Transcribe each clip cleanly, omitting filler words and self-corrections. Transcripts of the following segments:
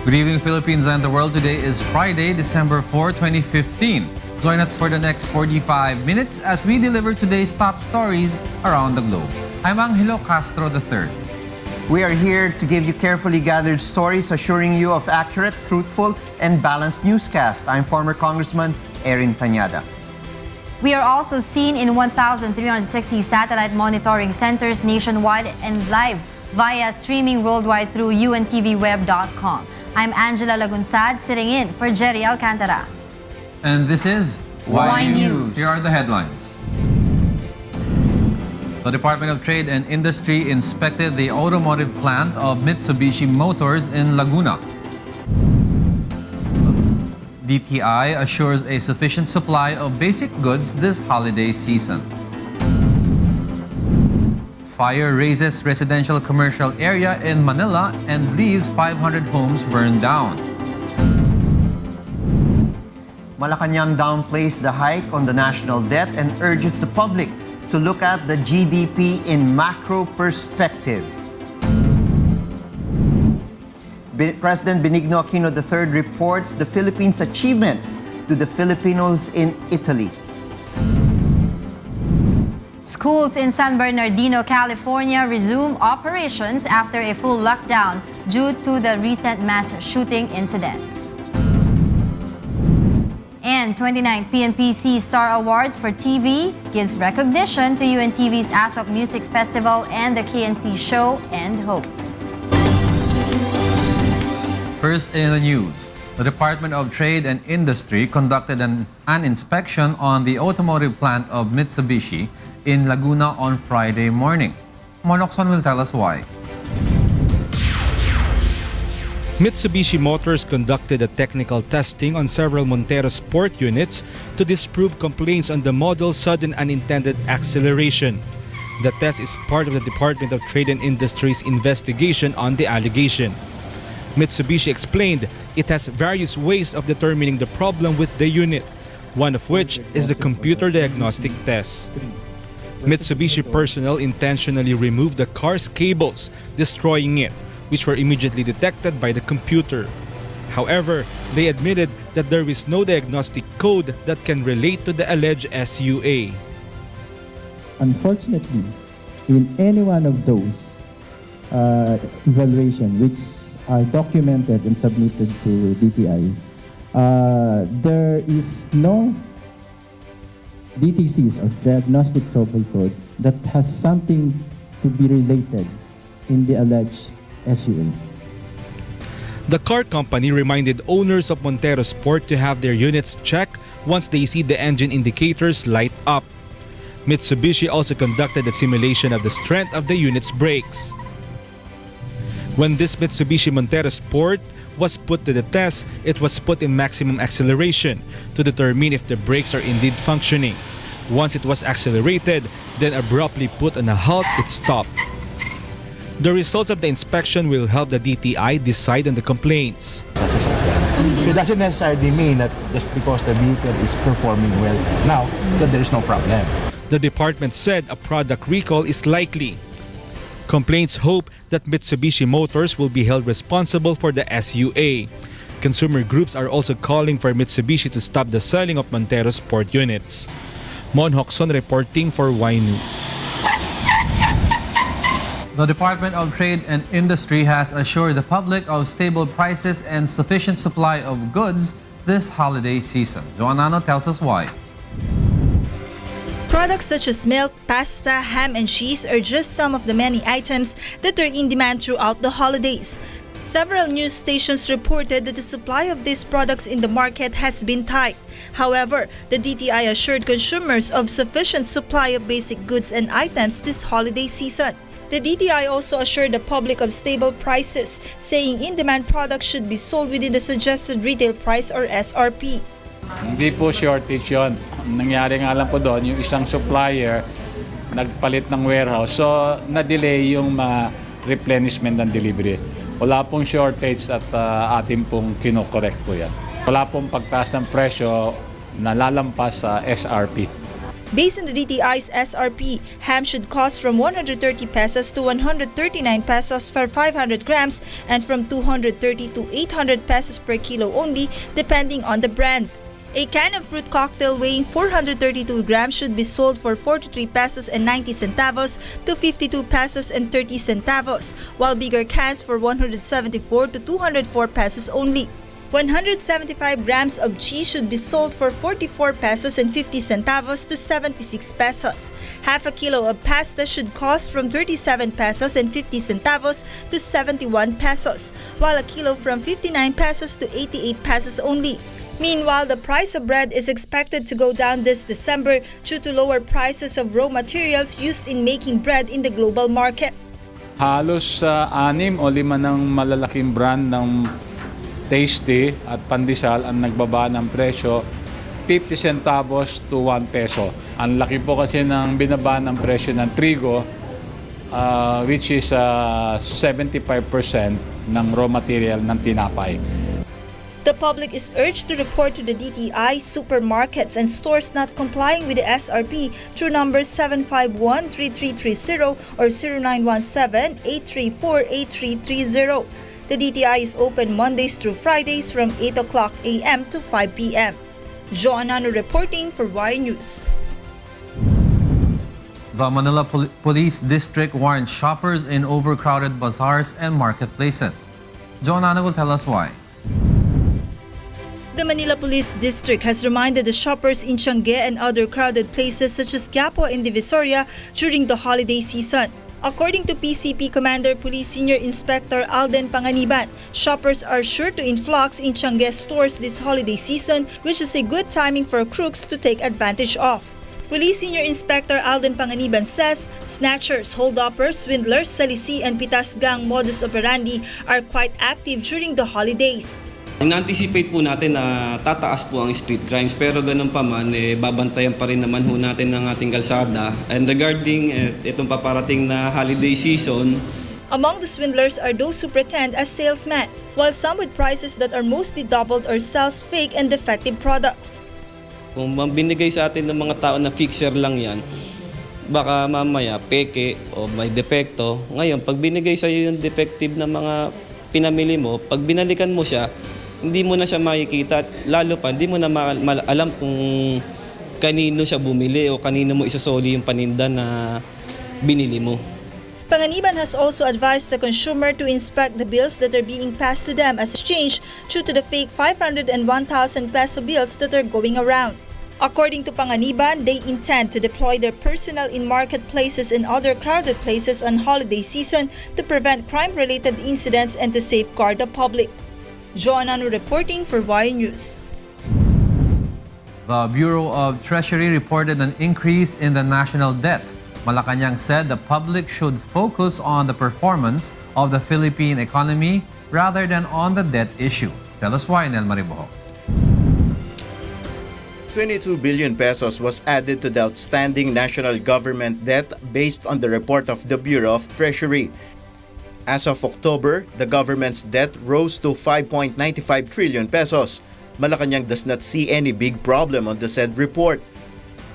Good evening, Philippines and the world. Today is Friday, December 4, 2015. Join us for the next 45 minutes as we deliver today's top stories around the globe. I'm Angelo Castro III. We are here to give you carefully gathered stories assuring you of accurate, truthful, and balanced newscast. I'm former Congressman Erin Tañada. We are also seen in 1,360 satellite monitoring centers nationwide and live via streaming worldwide through UNTVweb.com. I'm Angela Lagunsad, sitting in for Gerry Alcantara. And this is Y News. Here are the headlines. The Department of Trade and Industry inspected the automotive plant of Mitsubishi Motors in Laguna. DTI assures a sufficient supply of basic goods this holiday season. Fire razes residential commercial area in Manila and leaves 500 homes burned down. Malacanang downplays the hike on the national debt and urges the public to look at the GDP in macro perspective. President Benigno Aquino III reports the Philippines' achievements to the Filipinos in Italy. Schools in San Bernardino, California resume operations after a full lockdown due to the recent mass shooting incident. And 29th PNPC Star Awards for TV gives recognition to UNTV's ASOP Music Festival and the KNC show and hosts. First in the news, the Department of Trade and Industry conducted an inspection on the automotive plant of Mitsubishi in Laguna on Friday morning. Monokson will tell us why. Mitsubishi Motors conducted a technical testing on several Montero Sport units to disprove complaints on the model's sudden unintended acceleration. The test is part of the Department of Trade and Industry's investigation on the allegation. Mitsubishi explained it has various ways of determining the problem with the unit, one of which is the computer diagnostic test. Mitsubishi personnel intentionally removed the car's cables, destroying it, which were immediately detected by the computer. However, they admitted that there is no diagnostic code that can relate to the alleged SUA. Unfortunately, in any one of those evaluations which are documented and submitted to DTI, there is no DTCs or diagnostic trouble code that has something to be related in the alleged SUA. The car company reminded owners of Montero Sport to have their units checked once they see the engine indicators light up. Mitsubishi also conducted a simulation of the strength of the unit's brakes. When this Mitsubishi Montero Sport was put to the test, it was put in maximum acceleration to determine if the brakes are indeed functioning. Once it was accelerated, then abruptly put on a halt, it stopped. The results of the inspection will help the DTI decide on the complaints. It doesn't necessarily mean that just because the vehicle is performing well now, that there is no problem. The department said a product recall is likely. Complaints hope that Mitsubishi Motors will be held responsible for the SUA. Consumer groups are also calling for Mitsubishi to stop the selling of Montero Sport units. Mon Hokson reporting for Y News. The Department of Trade and Industry has assured the public of stable prices and sufficient supply of goods this holiday season. Joanano tells us why. Products such as milk, pasta, ham, and cheese are just some of the many items that are in demand throughout the holidays. Several news stations reported that the supply of these products in the market has been tight. However, the DTI assured consumers of sufficient supply of basic goods and items this holiday season. The DTI also assured the public of stable prices, saying in-demand products should be sold within the suggested retail price or SRP. Hindi po shortage yun. Ang nangyari nga lang po doon, yung isang supplier nagpalit ng warehouse. So, na-delay yung replenishment ng delivery. Wala pong shortage at atin pong kinokorek po yan. Wala pong pagtaas ng presyo na lalampas sa SRP. Based on the DTI's SRP, ham should cost from 130 pesos to 139 pesos for 500 grams and from 230 to 800 pesos per kilo only, depending on the brand. A can of fruit cocktail weighing 432 grams should be sold for 43 pesos and 90 centavos to 52 pesos and 30 centavos, while bigger cans for 174 to 204 pesos only. 175 grams of cheese should be sold for 44 pesos and 50 centavos to 76 pesos. Half a kilo of pasta should cost from 37 pesos and 50 centavos to 71 pesos, while a kilo from 59 pesos to 88 pesos only. Meanwhile, the price of bread is expected to go down this December due to lower prices of raw materials used in making bread in the global market. Halos 6 o 5 ng malalaking brand ng Tasty at Pandesal ang nagbaba ng presyo 50 centavos to 1 peso. Ang laki po kasi ng binaba ng presyo ng trigo, which is 75% ng raw material ng tinapay. The public is urged to report to the DTI supermarkets and stores not complying with the SRP through numbers 751-3330 or 0917-834-8330. The DTI is open Mondays through Fridays from 8 o'clock a.m. to 5 p.m. Joanna reporting for Y News. The Manila Police District warned shoppers in overcrowded bazaars and marketplaces. Joanna will tell us why. The Manila Police District has reminded the shoppers in Tiange and other crowded places such as Quiapo and Divisoria during the holiday season. According to PCP Commander Police Senior Inspector Alden Panganiban, shoppers are sure to influx in Tiange stores this holiday season, which is a good timing for crooks to take advantage of. Police Senior Inspector Alden Panganiban says snatchers, hold-uppers, swindlers, salisi and pitas gang modus operandi are quite active during the holidays. Na-anticipate po natin na tataas po ang street crimes pero ganun pa man, babantayan pa rin naman ho natin ang ating kalsada. And regarding itong paparating na holiday season, among the swindlers are those who pretend as salesmen, while some with prices that are mostly doubled or sells fake and defective products. kung binigay sa atin ng mga tao na fixer lang yan, baka mamaya peke o may depekto. Ngayon, pag binigay sa iyo yung defective na mga pinamili mo, pag binalikan mo siya, hindi mo na siya makikita, lalo pa, hindi mo na alam kung kanino siya bumili o kanino mo isasoli yung paninda na binili mo. Panganiban has also advised the consumer to inspect the bills that are being passed to them as exchange due to the fake 500 and 1,000 peso bills that are going around. According to Panganiban, they intend to deploy their personnel in marketplaces and other crowded places on holiday season to prevent crime-related incidents and to safeguard the public. Joanna reporting for Y News. The Bureau of Treasury reported an increase in the national debt. Malacanang said the public should focus on the performance of the Philippine economy rather than on the debt issue. Tell us why, Nel Maribojo. 22 billion pesos was added to the outstanding national government debt based on the report of the Bureau of Treasury. As of October, the government's debt rose to 5.95 trillion pesos. Malacanang does not see any big problem on the said report.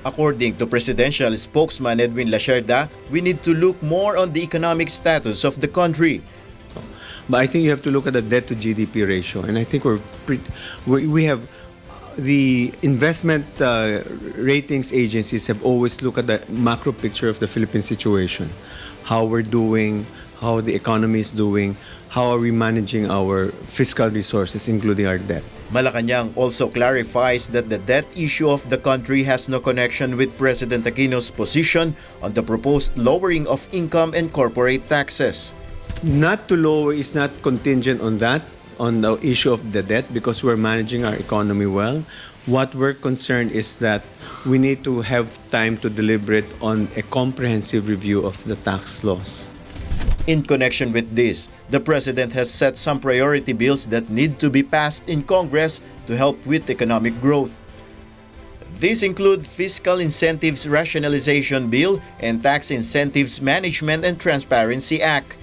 According to presidential spokesman Edwin Lacerda, we need to look more on the economic status of the country. But I think you have to look at the debt to GDP ratio, and I think we have the investment ratings agencies have always looked at the macro picture of the Philippine situation, how we're doing, how the economy is doing, how are we managing our fiscal resources, including our debt. Malacanang also clarifies that the debt issue of the country has no connection with President Aquino's position on the proposed lowering of income and corporate taxes. Not to lower is not contingent on that, on the issue of the debt, because we're managing our economy well. What we're concerned is that we need to have time to deliberate on a comprehensive review of the tax laws. In connection with this, the President has set some priority bills that need to be passed in Congress to help with economic growth. These include Fiscal Incentives Rationalization Bill and Tax Incentives Management and Transparency Act.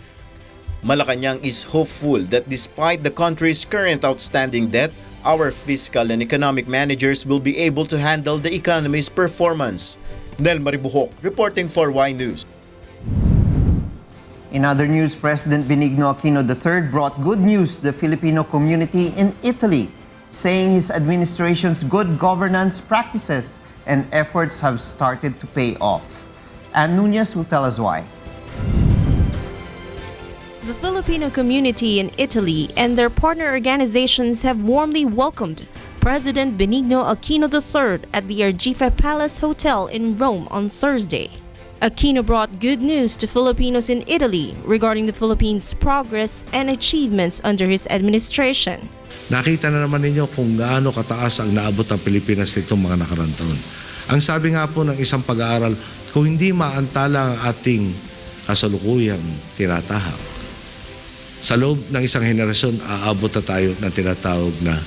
Malacanang is hopeful that despite the country's current outstanding debt, our fiscal and economic managers will be able to handle the economy's performance. Nel Maribuhok, reporting for Y News. In other news, President Benigno Aquino III brought good news to the Filipino community in Italy, saying his administration's good governance practices and efforts have started to pay off. Ann Nunez will tell us why. The Filipino community in Italy and their partner organizations have warmly welcomed President Benigno Aquino III at the Argifa Palace Hotel in Rome on Thursday. Aquino brought good news to Filipinos in Italy regarding the Philippines' progress and achievements under his administration. Nakita na naman ninyo kung gaano kataas ang naabot ng Pilipinas nitong mga nakarang taon. Ang sabi nga po ng isang pag-aaral, kung hindi maantala ang ating kasalukuyang tinatahak, sa loob ng isang henerasyon, aabot na tayo ng tinatawag na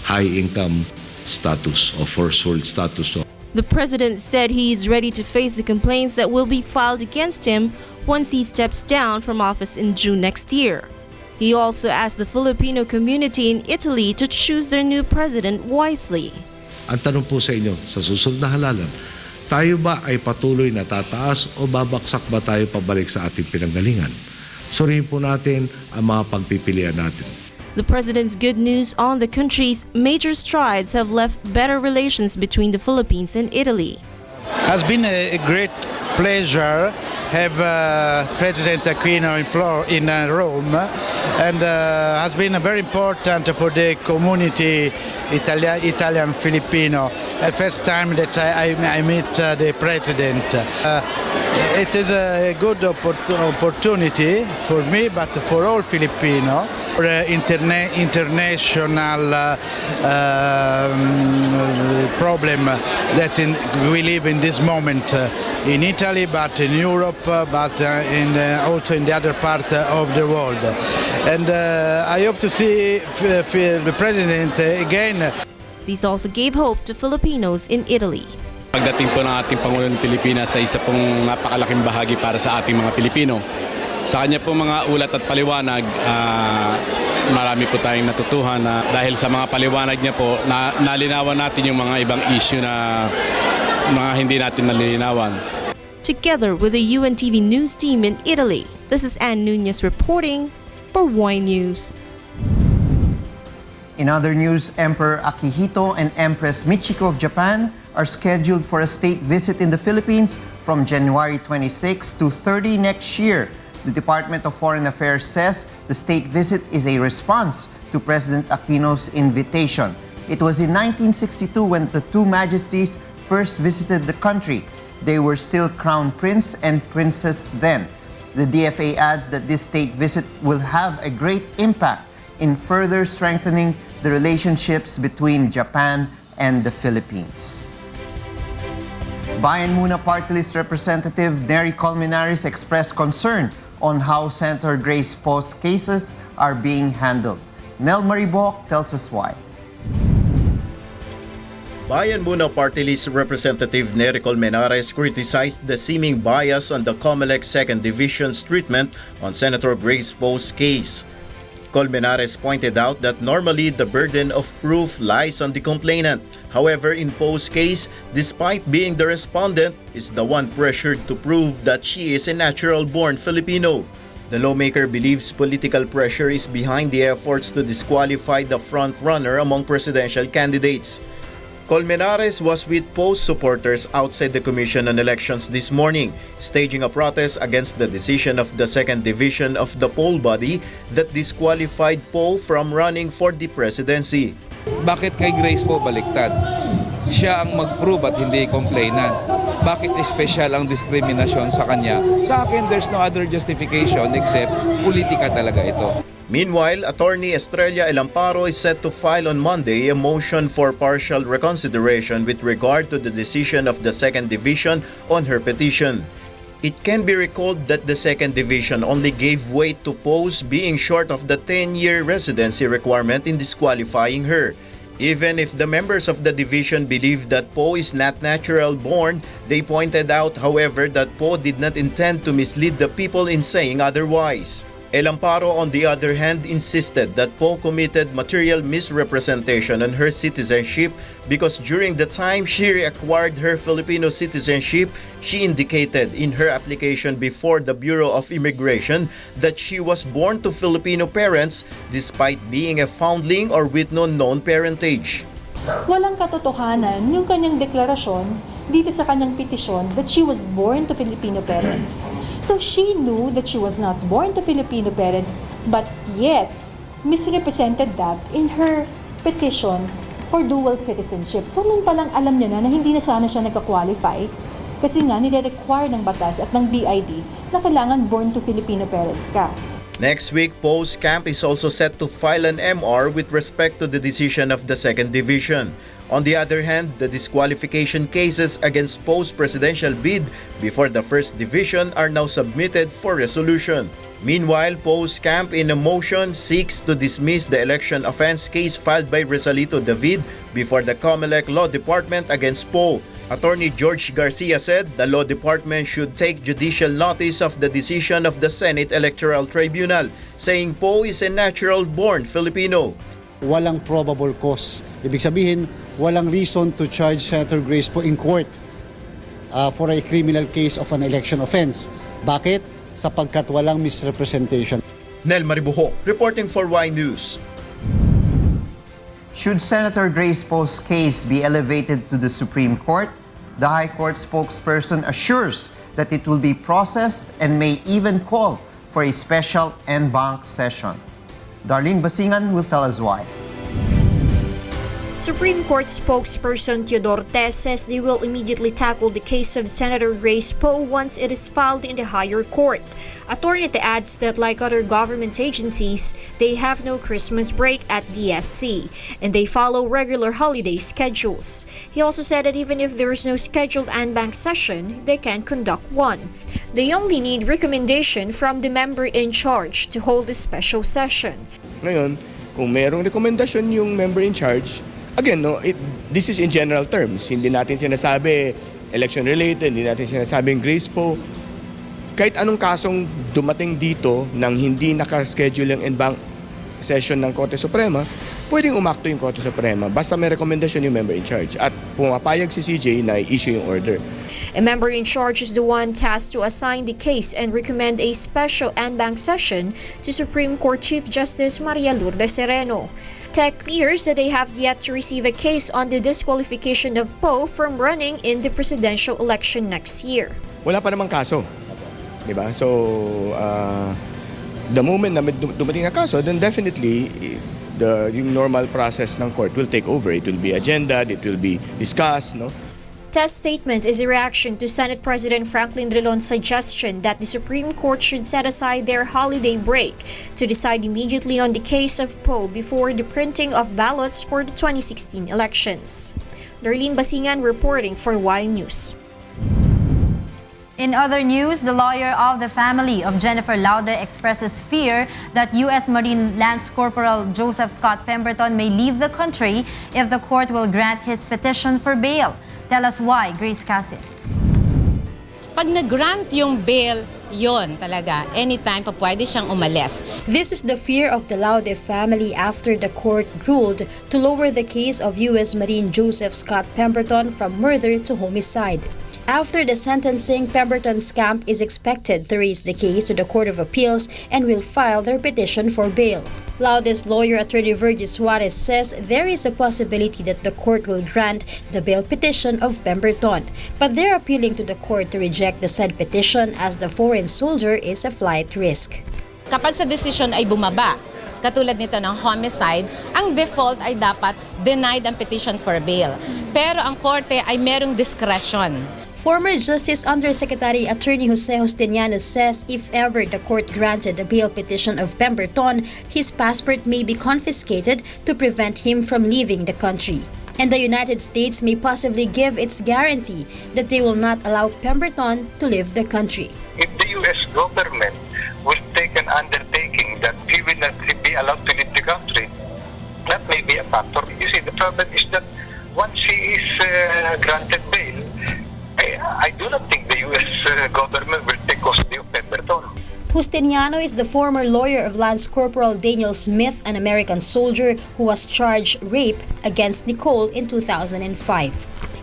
high-income status o first world status. The president said he is ready to face the complaints that will be filed against him once he steps down from office in June next year. He also asked the Filipino community in Italy to choose their new president wisely. Ang tanong po sa inyo, sa susunod na halalan, tayo ba ay patuloy na tataas o babaksak ba tayo pabalik sa ating pinanggalingan? Suriin po natin ang mga pagpipilian natin. The president's good news on the country's major strides have left better relations between the Philippines and Italy. Has been a great pleasure have President Aquino in Rome, and has been very important for the community Italian Filipino. The first time that I meet the president. It is a good opportunity for me, but for all Filipino. International problem that we live in this moment in Italy, but in Europe, but also in the other part of the world. And I hope to see the president again. These also gave hope to Filipinos in Italy. Pagdating po ng ating Pangulo ng Pilipinas sa isa pong napakalaking bahagi para sa ating mga Pilipino. Sa kanya po mga ulat at paliwanag, marami po tayong natutuhan na dahil sa mga paliwanag niya po, nalinawan natin yung mga ibang issue na mga hindi natin nalilinawan. Together with the UNTV news team in Italy, this is Ann Nunez reporting for Y News. In other news, Emperor Akihito and Empress Michiko of Japan are scheduled for a state visit in the Philippines from January 26 to 30 next year. The Department of Foreign Affairs says the state visit is a response to President Aquino's invitation. It was in 1962 when the two majesties first visited the country. They were still Crown Prince and Princess then. The DFA adds that this state visit will have a great impact in further strengthening the relationships between Japan and the Philippines. Bayan Muna Party List Representative Gerry expressed concern on how Senator Grace Poe's cases are being handled. Nel Maribuhok tells us why. Bayan Muna Party List Representative Nery Colmenares criticized the seeming bias on the COMELEC 2nd Division's treatment on Senator Grace Poe's case. Colmenares pointed out that normally the burden of proof lies on the complainant. However, in Poe's case, despite being the respondent, is the one pressured to prove that she is a natural-born Filipino. The lawmaker believes political pressure is behind the efforts to disqualify the front-runner among presidential candidates. Colmenares was with Poe's supporters outside the Commission on Elections this morning, staging a protest against the decision of the 2nd Division of the poll body that disqualified Poe from running for the presidency. Bakit kay Grace Poe baliktad? Siya ang mag-prove at hindi complainant. Bakit espesyal ang diskriminasyon sa kanya? Sa akin, there's no other justification except politika talaga ito. Meanwhile, Attorney Estrella El Amparo is set to file on Monday a motion for partial reconsideration with regard to the decision of the 2nd Division on her petition. It can be recalled that the 2nd Division only gave weight to Poe's being short of the 10-year residency requirement in disqualifying her. Even if the members of the division believe that Poe is not natural-born, they pointed out, however, that Poe did not intend to mislead the people in saying otherwise. El Amparo, on the other hand, insisted that Poe committed material misrepresentation on her citizenship because during the time she reacquired her Filipino citizenship, she indicated in her application before the Bureau of Immigration that she was born to Filipino parents despite being a foundling or with no known parentage. Walang katotohanan yung kanyang deklarasyon dito sa kanyang petisyon that she was born to Filipino parents. So she knew that she was not born to Filipino parents, but yet misrepresented that in her petition for dual citizenship. So noon palang alam niya na hindi na sana siya nagka-qualify kasi nga nire-require ng batas at ng BID na kailangan born to Filipino parents ka. Next week, Poe's camp is also set to file an MR with respect to the decision of the 2nd Division. On the other hand, the disqualification cases against Poe's presidential bid before the 1st Division are now submitted for resolution. Meanwhile, Poe's camp in a motion seeks to dismiss the election offense case filed by Resalito David before the COMELEC Law Department against Poe. Attorney George Garcia said the Law Department should take judicial notice of the decision of the Senate Electoral Tribunal, saying Poe is a natural-born Filipino. Walang probable cause. Ibig sabihin, walang reason to charge Senator Grace Poe in court for a criminal case of an election offense. Bakit? Sapagkat walang misrepresentation. Nel Maribuho, reporting for Y News. Should Senator Grace Poe's case be elevated to the Supreme Court, the High Court spokesperson assures that it will be processed and may even call for a special en banc session. Darlene Basingan will tell us why. Supreme Court spokesperson Theodore says they will immediately tackle the case of Senator Grace Poe once it is filed in the higher court. Attorney adds that like other government agencies, they have no Christmas break at DSC and they follow regular holiday schedules. He also said that even if there is no scheduled en banc session, they can conduct one. They only need recommendation from the member in charge to hold a special session. Ngayon, kung merong rekomendasyon yung member in charge, again, this is in general terms. Hindi natin sinasabi election-related, hindi natin sinasabing Grace Poe. Kahit anong kasong dumating dito nang hindi nakaschedule yung en banc session ng Korte Suprema, pwedeng umakto yung Korte Suprema basta may rekomendasyon yung member in charge at pumapayag si CJ na i-issue yung order. A member in charge is the one tasked to assign the case and recommend a special en banc session to Supreme Court Chief Justice Maria Lourdes Sereno. Tech clears that they have yet to receive a case on the disqualification of Poe from running in the presidential election next year. Wala pa namang kaso. Diba? So, the moment na dumating na kaso, then definitely yung normal process ng court will take over. It will be agended, it will be discussed, no? Test statement is a reaction to Senate President Franklin Drilon's suggestion that the Supreme Court should set aside their holiday break to decide immediately on the case of Poe before the printing of ballots for the 2016 elections. Darlene Basingan reporting for Y News. In other news, the lawyer of the family of Jennifer Laude expresses fear that U.S. Marine Lance Corporal Joseph Scott Pemberton may leave the country if the court will grant his petition for bail. Tell us why, Grace Cassie. Pag nag-grant yung bail, yon talaga. Anytime pa pwede siyang umalis. This is the fear of the Laude family after the court ruled to lower the case of U.S. Marine Joseph Scott Pemberton from murder to homicide. After the sentencing, Pemberton's camp is expected to raise the case to the Court of Appeals and will file their petition for bail. Laude's lawyer, Attorney Virgis Suarez, says there is a possibility that the court will grant the bail petition of Pemberton, but they're appealing to the court to reject the said petition as the foreign soldier is a flight risk. Kapag sa decision ay bumaba, katulad nito ng homicide, ang default ay dapat denied ang petition for bail. Pero ang korte ay merong discretion. Former Justice Undersecretary Attorney Jose Justiniano says if ever the court granted the bail petition of Pemberton, his passport may be confiscated to prevent him from leaving the country. And the United States may possibly give its guarantee that they will not allow Pemberton to leave the country. If the U.S. government will take an undertaking that he will not be allowed to leave the country, that may be a factor. You see, the problem is that once he is granted bail, I do not think the U.S. government will take custody of Pemberton. Justiniano is the former lawyer of Lance Corporal Daniel Smith, an American soldier who was charged rape against Nicole in 2005.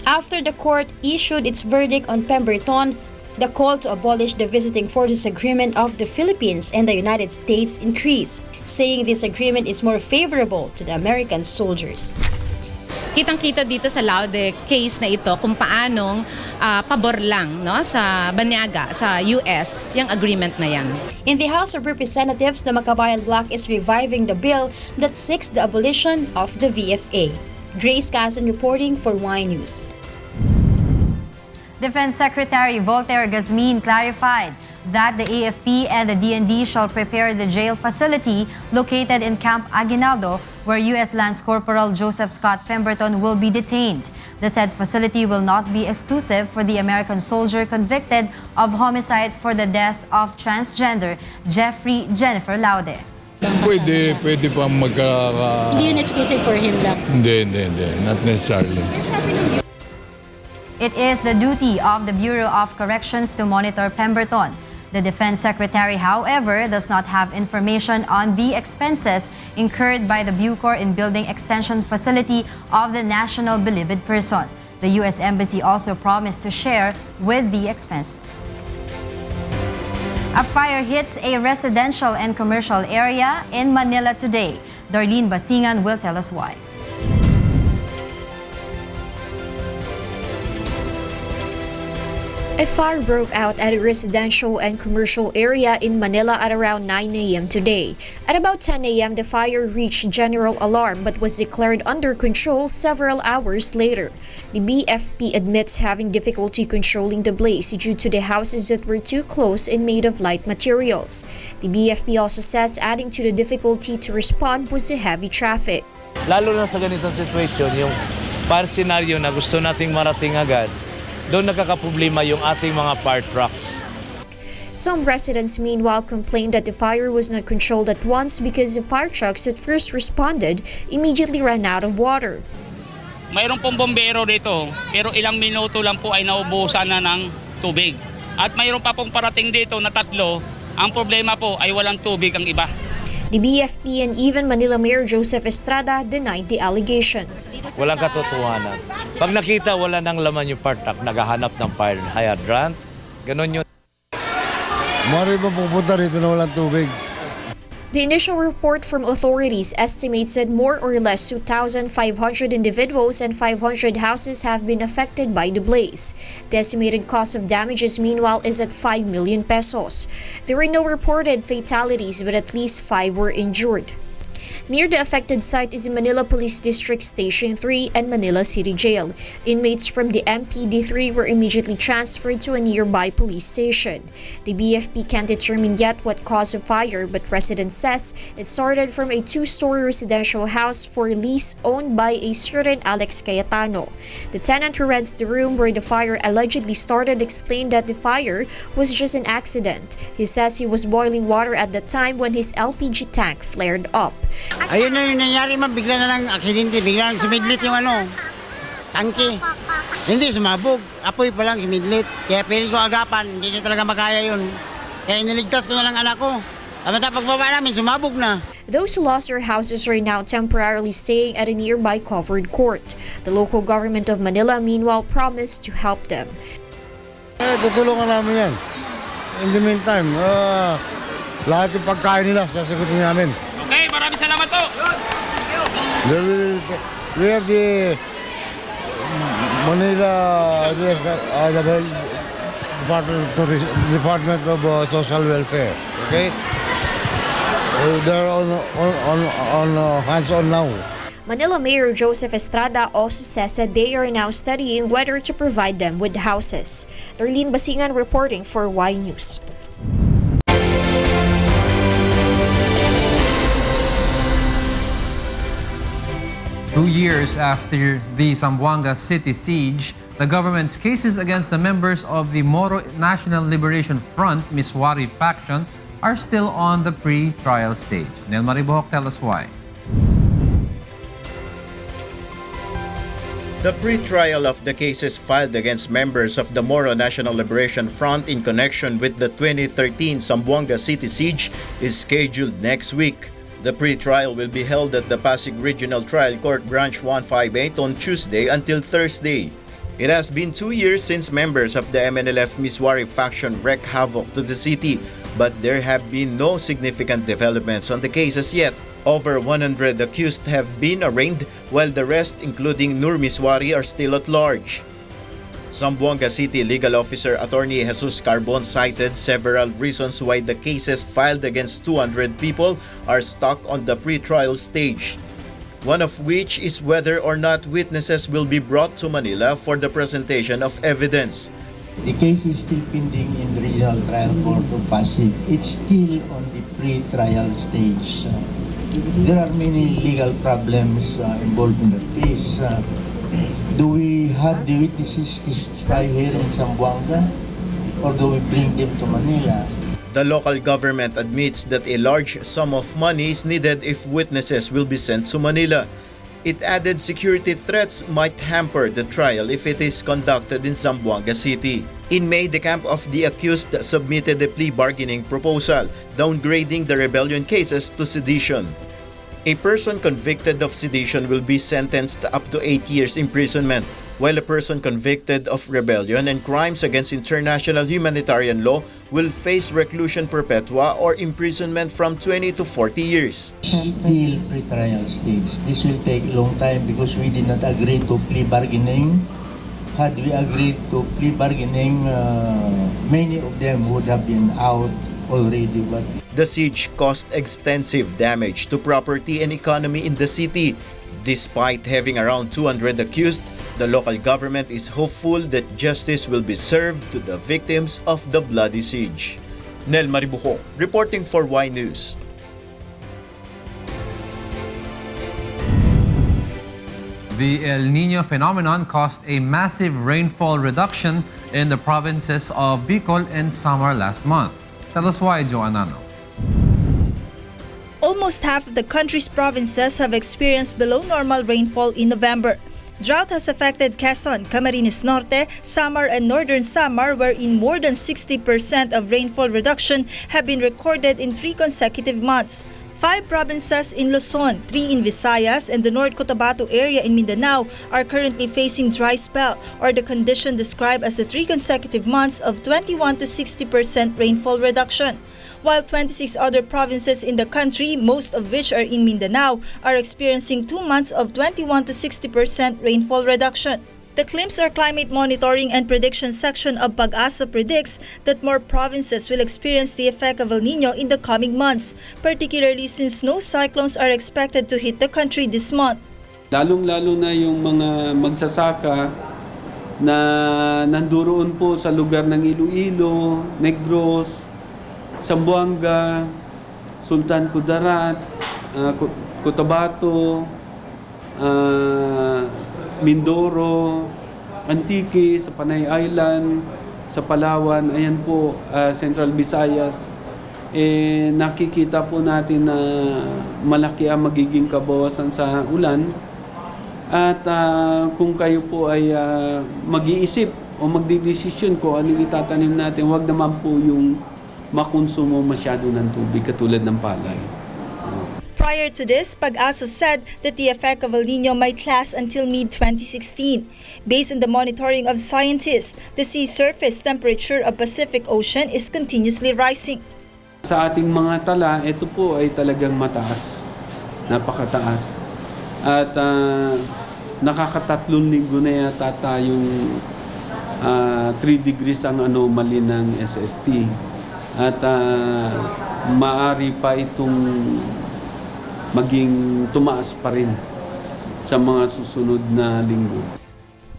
After the court issued its verdict on Pemberton, the call to abolish the Visiting Forces Agreement of the Philippines and the United States increased, saying this agreement is more favorable to the American soldiers. Kitang-kita dito sa Laude case na ito kung paanong pabor lang no, sa banyaga, sa US, yung agreement na yan. In the House of Representatives, the Makabayan Bloc is reviving the bill that seeks the abolition of the VFA. Grace Casan reporting for Y News. Defense Secretary Voltaire Gazmin clarified that the AFP and the DND shall prepare the jail facility located in Camp Aguinaldo, where U.S. Lance Corporal Joseph Scott Pemberton will be detained. The said facility will not be exclusive for the American soldier convicted of homicide for the death of transgender Jeffrey Jennifer Laude. Pwede pa Hindi yun exclusive for him lang? Hindi, not necessarily. It is the duty of the Bureau of Corrections to monitor Pemberton. The Defense Secretary, however, does not have information on the expenses incurred by the Bucor in building extension facility of the national beloved person. The U.S. Embassy also promised to share with the expenses. A fire hits a residential and commercial area in Manila today. Darlene Basingan will tell us why. A fire broke out at a residential and commercial area in Manila at around 9 a.m. today. At about 10 a.m., the fire reached general alarm but was declared under control several hours later. The BFP admits having difficulty controlling the blaze due to the houses that were too close and made of light materials. The BFP also says adding to the difficulty to respond was the heavy traffic. Lalo na sa ganitong situation, yung fire scenario na gusto nating marating agad, doon nagkakaproblema yung ating mga fire trucks. Some residents meanwhile complained that the fire was not controlled at once because the fire trucks that first responded immediately ran out of water. Mayroon pong bombero dito, pero ilang minuto lang po ay naubusan na ng tubig. At mayroon pa pong parating dito na 3, ang problema po ay walang tubig ang iba. The BFP and even Manila Mayor Joseph Estrada denied the allegations. Walang katotohanan. Pag nakita wala nang laman yung fire truck, naghahanap ng fire hydrant, ganun yun. Mari ba pupunta rito na walang tubig? The initial report from authorities estimates that more or less 2,500 individuals and 500 houses have been affected by the blaze. The estimated cost of damages, meanwhile, is at 5 million pesos. There were no reported fatalities, but at least 5 were injured. Near the affected site is the Manila Police District Station 3 and Manila City Jail. Inmates from the MPD3 were immediately transferred to a nearby police station. The BFP can't determine yet what caused the fire, but residents says it started from a 2-story residential house for lease owned by a certain Alex Cayetano. The tenant who rents the room where the fire allegedly started explained that the fire was just an accident. He says he was boiling water at the time when his LPG tank flared up. Ayun na yung nangyari, ma'am. Bigla na lang aksidente. Bigla lang sumidlit yung tangke. Hindi, sumabog. Apoy pa lang, sumidlit. Kaya piling ko agapan, hindi na talaga makaya yun. Kaya niligtas ko na lang anak ko. Tama-tama pagbaba namin, sumabog na. Those who lost their houses are now temporarily staying at a nearby covered court. The local government of Manila, meanwhile, promised to help them. Tutulungan namin yan. In the meantime, lahat yung pagkain nila, sasagutin namin. Okay, maraming salamat po. We have the Manila Department of Social Welfare. Okay, so they're on hands-on now. Manila Mayor Joseph Estrada also says that they are now studying whether to provide them with houses. Darlene Basingan reporting for Y News. Two years after the Zamboanga City siege, the government's cases against the members of the Moro National Liberation Front, Miswari faction, are still on the pre-trial stage. Nel Maribohok tell us why. The pre-trial of the cases filed against members of the Moro National Liberation Front in connection with the 2013 Zamboanga City siege is scheduled next week. The pre-trial will be held at the Pasig Regional Trial Court Branch 158 on Tuesday until Thursday. It has been 2 years since members of the MNLF Miswari faction wreaked havoc to the city, but there have been no significant developments on the cases yet. Over 100 accused have been arraigned, while the rest, including Nur Miswari, are still at large. Zamboanga City Legal Officer Attorney Jesus Carbon cited several reasons why the cases filed against 200 people are stuck on the pre-trial stage. One of which is whether or not witnesses will be brought to Manila for the presentation of evidence. The case is still pending in the Regional Trial Court of Pasig. It's still on the pre-trial stage. There are many legal problems involved in the case. Do we have the witnesses testify here in Zamboanga, or do we bring them to Manila? The local government admits that a large sum of money is needed if witnesses will be sent to Manila. It added security threats might hamper the trial if it is conducted in Zamboanga City. In May, the camp of the accused submitted a plea bargaining proposal, downgrading the rebellion cases to sedition. A person convicted of sedition will be sentenced up to 8 years imprisonment, while a person convicted of rebellion and crimes against international humanitarian law will face reclusion perpetua or imprisonment from 20 to 40 years. Still pre-trial stage. This will take a long time because we did not agree to plea bargaining. Had we agreed to plea bargaining, many of them would have been out already. But the siege caused extensive damage to property and economy in the city. Despite having around 200 accused, the local government is hopeful that justice will be served to the victims of the bloody siege. Nel Maribujo, reporting for Y News. The El Niño phenomenon caused a massive rainfall reduction in the provinces of Bicol and Samar last month. Tell us why, Joanano. Almost half of the country's provinces have experienced below normal rainfall in November. Drought has affected Quezon, Camarines Norte, Samar, and Northern Samar, wherein more than 60% of rainfall reduction have been recorded in 3 consecutive months. 5 provinces in Luzon, 3 in Visayas, and the North Cotabato area in Mindanao are currently facing dry spell, or the condition described as the 3 consecutive months of 21 to 60% rainfall reduction. While 26 other provinces in the country, most of which are in Mindanao, are experiencing 2 months of 21 to 60% rainfall reduction. The CLIMS or Climate Monitoring and Prediction section of Pag-asa predicts that more provinces will experience the effect of El Niño in the coming months, particularly since no cyclones are expected to hit the country this month. Lalong-lalo na yung mga magsasaka na nanduroon po sa lugar ng Iloilo, Negros, Zamboanga, Sultan Kudarat, Cotabato, Mindoro, Antique, sa Panay Island, sa Palawan, ayan po, Central Visayas, nakikita po natin na malaki ang magiging kabawasan sa ulan. At kung kayo po ay mag-iisip o magdidesisyon kung anong itatanim natin, huwag naman po yung makonsumo masyado ng tubig katulad ng palay. Prior to this, Pag-asa said that the effect of El Niño might last until mid-2016. Based on the monitoring of scientists, the sea surface temperature of Pacific Ocean is continuously rising. Sa ating mga tala, ito po ay talagang mataas, napakataas. At nakakatatlong linggo na yata tayong 3 degrees ang anomaly ng SST. At maaari pa itong maging tumaas pa rin sa mga susunod na linggo.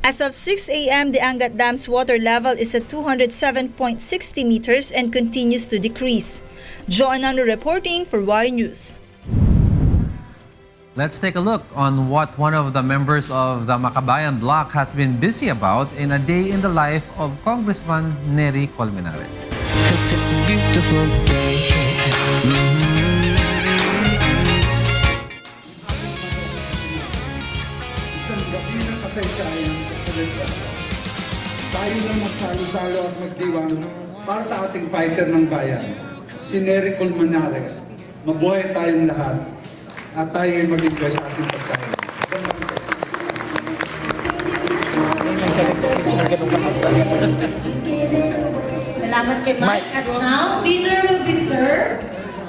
As of 6 a.m., the Angat Dam's water level is at 207.60 meters and continues to decrease. Joanano reporting for Y News. Let's take a look on what one of the members of the Makabayan bloc has been busy about in a day in the life of Congressman Nery Colmenares. 'Cause it's a beautiful day. gabi ng kasaysayan at selebrasyon. Tayo lang magsalo-salo at magdiwang para sa ating fighter ng bayan, si Nery Colmenares. Mabuhay tayong lahat at tayo ay mag-enjoy sa ating pagkain. Salamat kay Mike. At now, dinner will be served.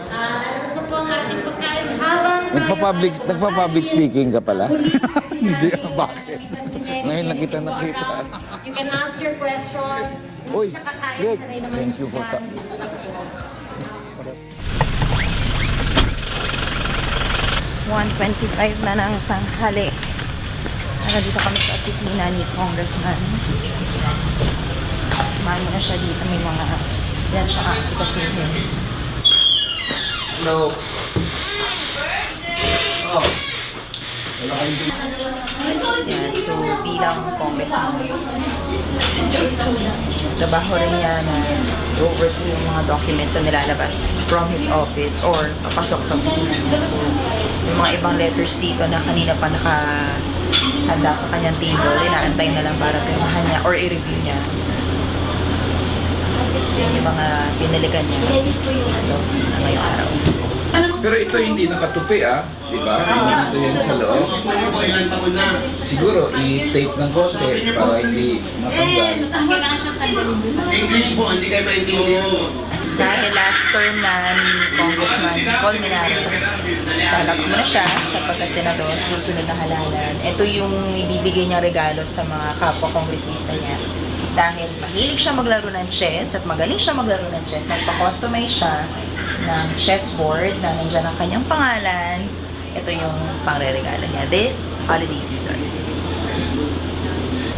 Ano po ang ating pagkain habang Nagpa-public speaking ka pala? Hindi, bakit? Ngayon lang kita nakita. You can ask your questions. Uy, Greg, thank you for that. 1:25 na ng tanghali. Dito kami sa opisina ni Congressman. Samahan mo na siya dito. May mga yan siya kakasipasuhin. Hello. Oh. Yan, so bilang congressman, trabaho rin niya na oversee yung mga documents na nilalabas from his office or papasok sa opisina niya. So, yung mga ibang letters dito na kanina pa nakahanda sa kanyang table, inaantay na lang para pirmahan niya or i-review niya. Yung mga pinalikan niya sa opisina ngayong araw. Pero ito hindi nakatupi di ba? Ito yan sa loob. Siguro i-tape ng konti para hindi matanggal. English po, hindi kayo maintindihan. Dahil last term na ni Congressman Colmenares, talak mo na siya sa pagkasenador, susunod na halalan. Ito yung ibibigay niyang regalo sa mga kapwa-kongresista niya. Dahil mahilig siya maglaro ng chess at magaling siya maglaro ng chess, nagpa-customize siya ng chessboard na nandiyan ang kanyang pangalan. Ito yung pangre-regalo niya this holiday season.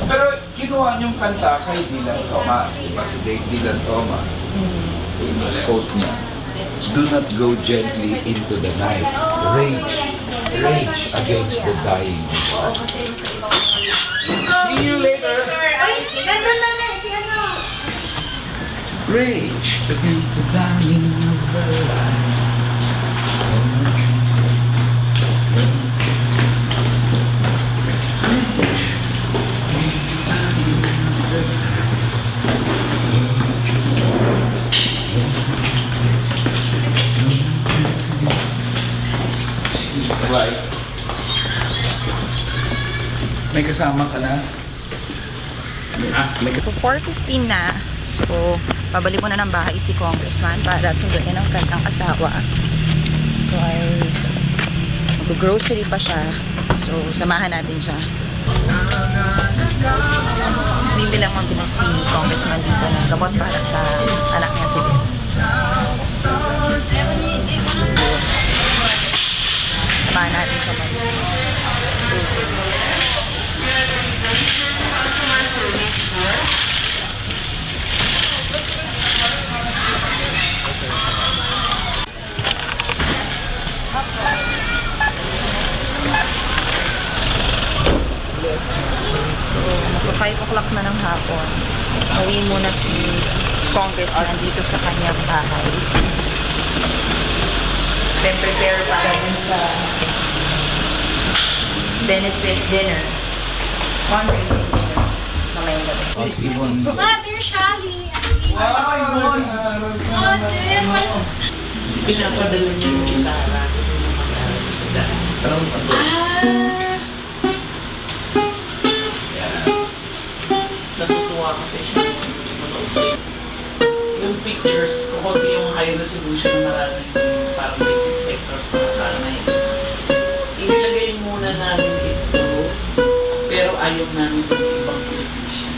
Pero kinuha niyong kanta kay Dylan Thomas, di ba? Si Dylan Thomas. Famous quote niya, "Do not go gently into the night. Rage against the dying." See you later! Rage against the dying of the light. May kasama ka na? May 4:15 na. So, pabalik mo na ng bahay si Congressman para sunduin ang kanyang asawa. So, ay mag-grocery pa siya. So, samahan natin siya. Bibilang mo si Congressman dito ng gamot para sa anak niya si Ben. Samahan natin siya mag-grocery. So, magpa 5 o'clock na ng hapon. Uwi muna si Congressman dito sa kanyang bahay. Then prepare para dun sa benefit dinner. Fundraising dinner. Mamayang gabi. Mother, Shali! Pinapadala niyo yung Sara kasi nakakala sa daan. Natutuwa kasi siya manood sa'yo. Yung pictures, kukunti yung high resolution na maraming parang basic sectors na kasama na yun. Inilagay muna namin ito, pero ayaw namin yung ibang television.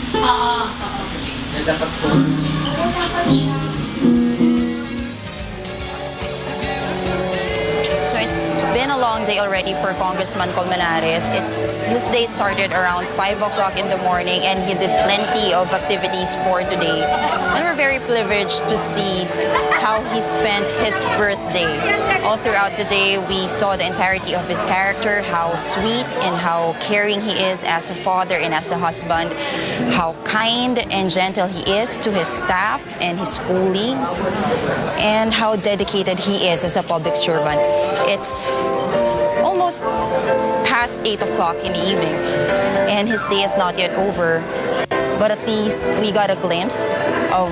Na dapat solve niya. Dapat siya. So it's been a long day already for Congressman Colmenares. His day started around 5 o'clock in the morning and he did plenty of activities for today. And we're very privileged to see how he spent his birthday. All throughout the day, we saw the entirety of his character, how sweet and how caring he is as a father and as a husband, how kind and gentle he is to his staff and his colleagues, and how dedicated he is as a public servant. It's almost almost past 8 o'clock in the evening, and his day is not yet over. But at least we got a glimpse of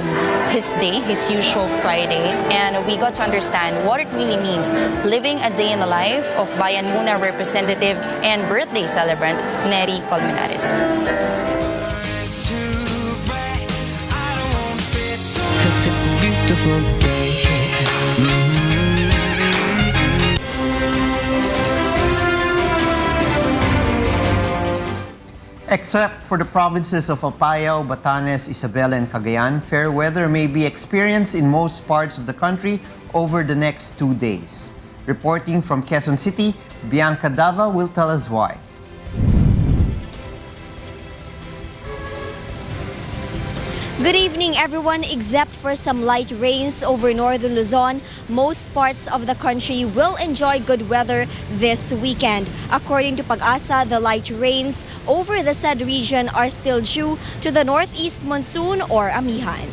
his day, his usual Friday, and we got to understand what it really means living a day in the life of Bayan Muna representative and birthday celebrant Gerry Colmenares. Cause it's a beautiful day. Except for the provinces of Apayao, Batanes, Isabela, and Cagayan, fair weather may be experienced in most parts of the country over the next 2 days. Reporting from Quezon City, Bianca Dava will tell us why. Good evening, everyone. Except for some light rains over northern Luzon, most parts of the country will enjoy good weather this weekend. According to Pag-asa, the light rains over the said region are still due to the northeast monsoon or amihan.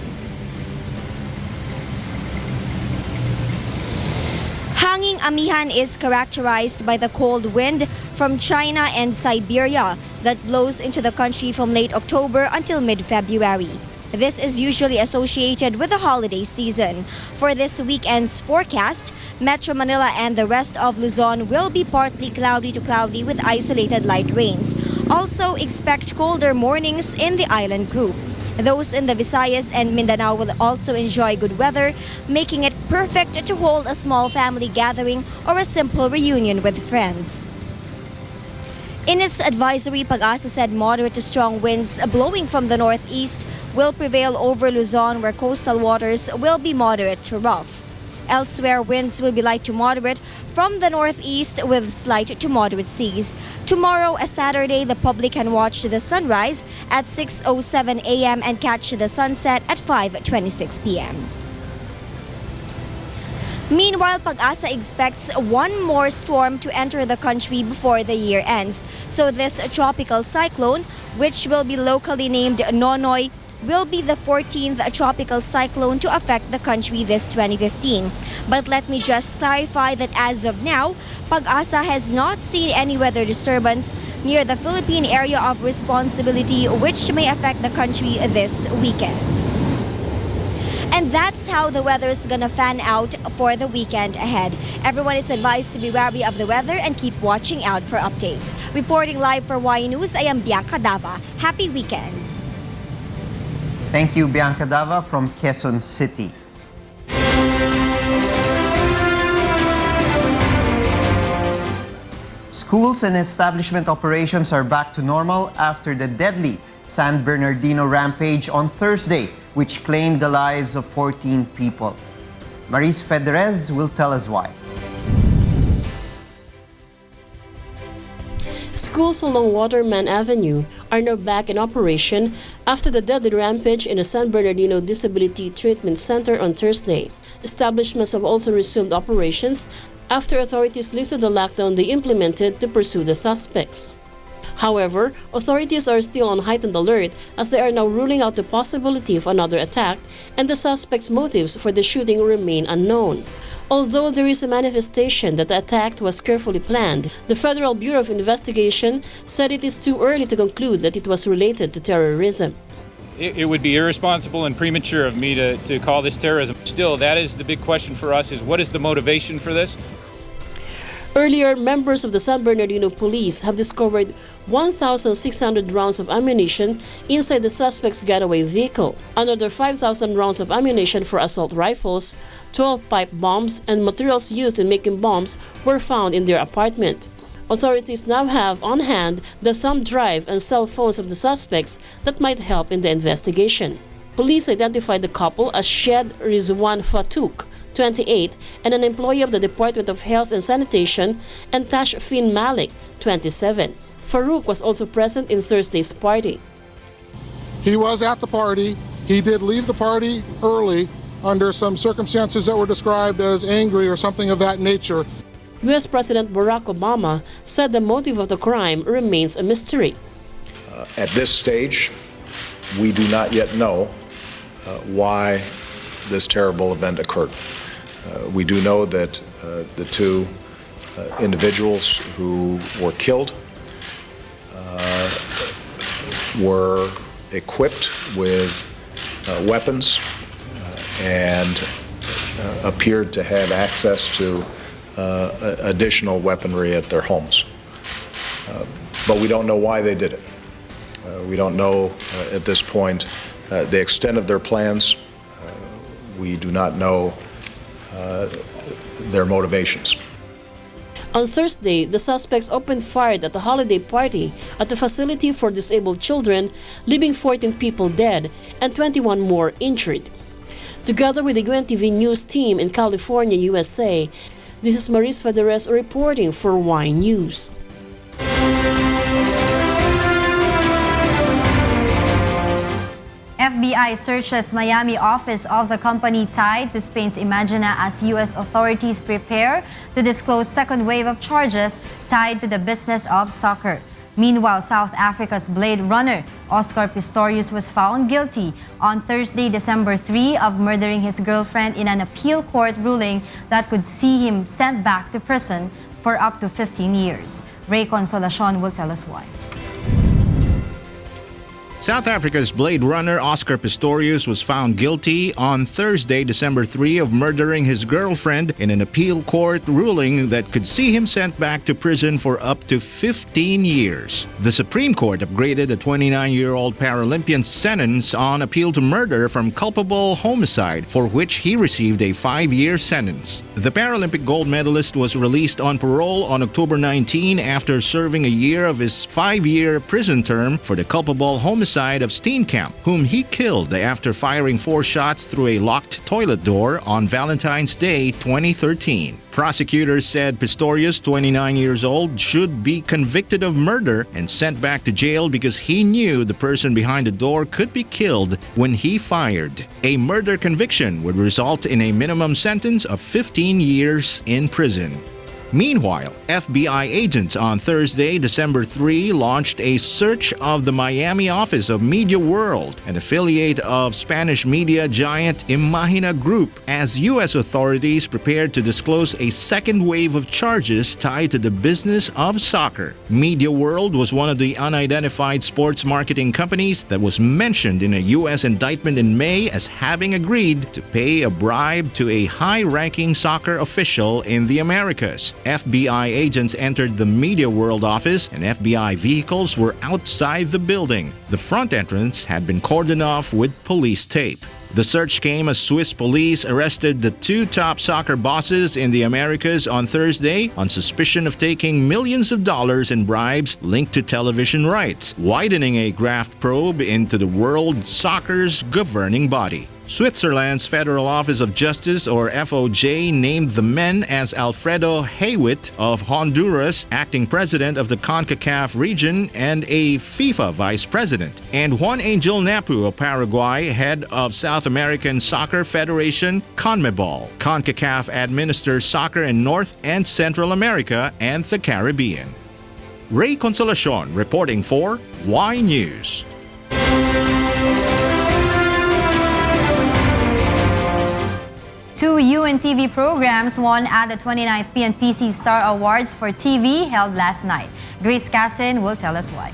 Hanging amihan is characterized by the cold wind from China and Siberia that blows into the country from late October until mid-February. This is usually associated with the holiday season. For this weekend's forecast, Metro Manila and the rest of Luzon will be partly cloudy to cloudy with isolated light rains. Also expect colder mornings in the island group. Those in the Visayas and Mindanao will also enjoy good weather, making it perfect to hold a small family gathering or a simple reunion with friends. In its advisory, Pag-asa said moderate to strong winds blowing from the northeast will prevail over Luzon, where coastal waters will be moderate to rough. Elsewhere, winds will be light to moderate from the northeast with slight to moderate seas. Tomorrow, a Saturday, the public can watch the sunrise at 6:07 a.m. and catch the sunset at 5:26 p.m. Meanwhile, Pag-asa expects one more storm to enter the country before the year ends. So this tropical cyclone, which will be locally named Nonoy, will be the 14th tropical cyclone to affect the country this 2015. But let me just clarify that as of now, Pag-asa has not seen any weather disturbance near the Philippine area of responsibility, which may affect the country this weekend. And that's how the weather's gonna fan out for the weekend ahead. Everyone is advised to be wary of the weather and keep watching out for updates. Reporting live for Y News, I am Bianca Dava. Happy weekend. Thank you, Bianca Dava from Quezon City. Schools and establishment operations are back to normal after the deadly San Bernardino rampage on Thursday, which claimed the lives of 14 people. Maris Federez will tell us why. Schools along Waterman Avenue are now back in operation after the deadly rampage in the San Bernardino Disability Treatment Center on Thursday. Establishments have also resumed operations after authorities lifted the lockdown they implemented to pursue the suspects. However, authorities are still on heightened alert as they are now ruling out the possibility of another attack, and the suspects' motives for the shooting remain unknown. Although there is a manifestation that the attack was carefully planned, the Federal Bureau of Investigation said it is too early to conclude that it was related to terrorism. It would be irresponsible and premature of me to call this terrorism. Still, that is the big question for us, is what is the motivation for this? Earlier, members of the San Bernardino Police have discovered 1,600 rounds of ammunition inside the suspect's getaway vehicle. Another 5,000 rounds of ammunition for assault rifles, 12 pipe bombs, and materials used in making bombs were found in their apartment. Authorities now have on hand the thumb drive and cell phones of the suspects that might help in the investigation. Police identified the couple as Shed Rizwan Fatuk, 28, and an employee of the Department of Health and Sanitation, and Tash Fin Malik, 27. Farouk was also present in Thursday's party. He was at the party. He did leave the party early under some circumstances that were described as angry or something of that nature. U.S. President Barack Obama said the motive of the crime remains a mystery. At this stage, we do not yet know why this terrible event occurred. We do know that the two individuals who were killed were equipped with weapons and appeared to have access to additional weaponry at their homes. But we don't know why they did it. We don't know at this point the extent of their plans. We do not know their motivations. On Thursday, the suspects opened fire at a holiday party at the facility for disabled children, leaving 14 people dead and 21 more injured. Together with the UNTV news team in California, USA, this is Maris Federes reporting for Y News. FBI searches Miami office of the company tied to Spain's Imagina as U.S. authorities prepare to disclose second wave of charges tied to the business of soccer. Meanwhile, South Africa's Blade Runner, Oscar Pistorius, was found guilty on Thursday, December 3, of murdering his girlfriend in an appeal court ruling that could see him sent back to prison for up to 15 years. Ray Consolacion will tell us why. South Africa's Blade Runner Oscar Pistorius was found guilty on Thursday, December 3, of murdering his girlfriend in an appeal court ruling that could see him sent back to prison for up to 15 years. The Supreme Court upgraded a 29-year-old Paralympian's sentence on appeal to murder from culpable homicide, for which he received a 5-year sentence. The Paralympic gold medalist was released on parole on October 19 after serving a year of his 5-year prison term for the culpable homicide of Steenkamp, whom he killed after firing 4 shots through a locked toilet door on Valentine's Day 2013. Prosecutors said Pistorius, 29 years old, should be convicted of murder and sent back to jail because he knew the person behind the door could be killed when he fired. A murder conviction would result in a minimum sentence of 15 years in prison. Meanwhile, FBI agents on Thursday, December 3, launched a search of the Miami office of Media World, an affiliate of Spanish media giant Imagina Group, as U.S. authorities prepared to disclose a second wave of charges tied to the business of soccer. Media World was one of the unidentified sports marketing companies that was mentioned in a U.S. indictment in May as having agreed to pay a bribe to a high-ranking soccer official in the Americas. FBI agents entered the Media World office and FBI vehicles were outside the building. The front entrance had been cordoned off with police tape. The search came as Swiss police arrested the 2 top soccer bosses in the Americas on Thursday on suspicion of taking millions of dollars in bribes linked to television rights, widening a graft probe into the world soccer's governing body. Switzerland's Federal Office of Justice, or FOJ, named the men as Alfredo Haywitt of Honduras, acting president of the CONCACAF region and a FIFA vice president, and Juan Angel Napu of Paraguay, head of South American Soccer Federation, CONMEBOL. CONCACAF administers soccer in North and Central America and the Caribbean. Ray Consolacion reporting for Y News. 2 UNTV programs won at the 29th PNPC Star Awards for TV held last night. Grace Cassin will tell us why.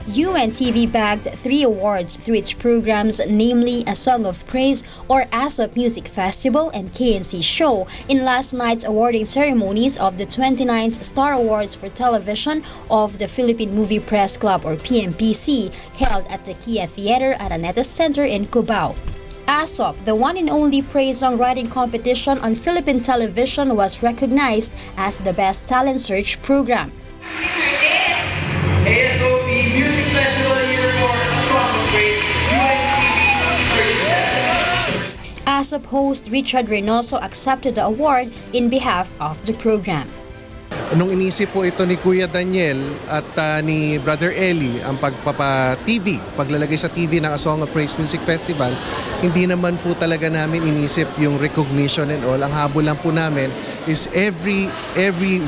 UNTV bagged 3 awards through its programs, namely A Song of Praise or ASOP Music Festival and KNC Show, in last night's awarding ceremonies of the 29th Star Awards for Television of the Philippine Movie Press Club or PMPC, held at the Kia Theater at Aneta Center in Cubao. ASOP, the one and only praise songwriting competition on Philippine television, was recognized as the Best Talent Search program. ASOP Music Festival Year for A Song of Praise, UNTV 37. ASOP host Richard Reynoso accepted the award in behalf of the program. Nung inisip po ito ni Kuya Daniel at ni Brother Eli ang pagpapa-TV, paglalagay sa TV ng A Song of Praise Music Festival, hindi naman po talaga namin inisip yung recognition and all. Ang habol lang po namin is every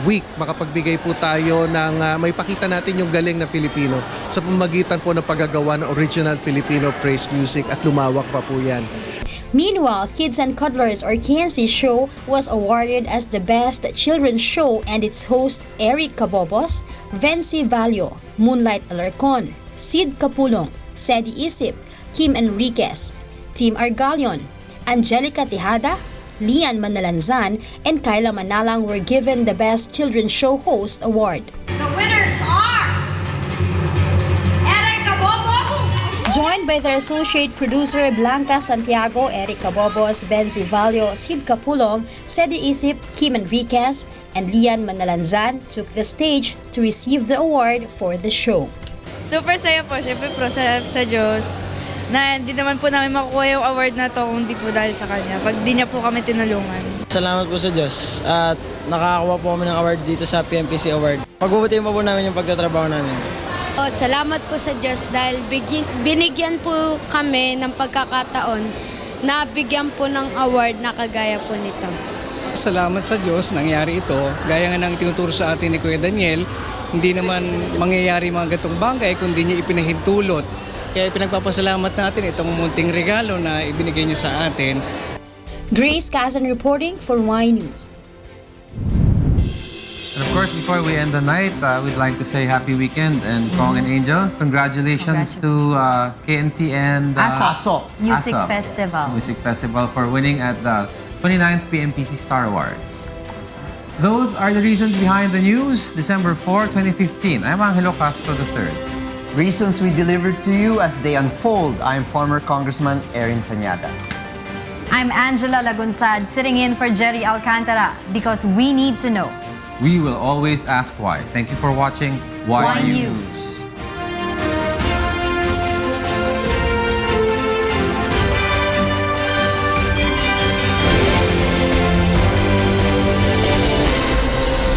week makapagbigay po tayo ng may pakita natin yung galing na Filipino sa pamamagitan po ng paggagawa ng original Filipino praise music at lumawak pa po yan. Meanwhile, Kids and Cuddlers or KNC show was awarded as the best children's show, and its host Eric Cabobos, Vency Valio, Moonlight Alarcon, Sid Capulong, Sedi Isip, Kim Enriquez, Team Argalion, Angelica Tejada, Lian Manalanzan, and Kyla Manalang were given the Best Children's Show Host Award. The winners are Eric Cabobos, Joined by their associate producer Blanca Santiago, Eric Cabobos, Benzi Valio, Sid Capulong, Sedi Isip, Kim Enriquez, and Lian Manalanzan took the stage to receive the award for the show. Super saya po, syempre po sa Diyos, na hindi naman po namin makukuha yung award na to kung di po dahil sa kanya, pag di niya po kami tinulungan. Salamat po sa Diyos at nakakakuha po kami ng award dito sa PMPC Award. Pagbubutin po namin yung pagtatrabaho namin. Salamat po sa Diyos dahil binigyan po kami ng pagkakataon na bigyan po ng award na kagaya po nito. Salamat sa Diyos, nangyari ito. Gaya nga ng tinuturo sa atin ni Kuya Daniel, hindi naman mangyayari mga gatong bagay kundi niya ipinahintulot. Kaya pinagpapasalamat natin itong munting regalo na ibinigay niyo sa atin. Grace Kazan reporting for Y News. And of course, before we end the night, we'd like to say happy weekend and Kong and Angel, congratulations to KNC and ASO Music Festival. Music Festival for winning at the 29th PMPC Star Awards. Those are the reasons behind the news, December 4, 2015. I'm Angelo Castro III. Reasons we delivered to you as they unfold. I'm former Congressman Erin Cañada. I'm Angela Lagunsad, sitting in for Gerry Alcantara, because we need to know. We will always ask why. Thank you for watching Y News. News.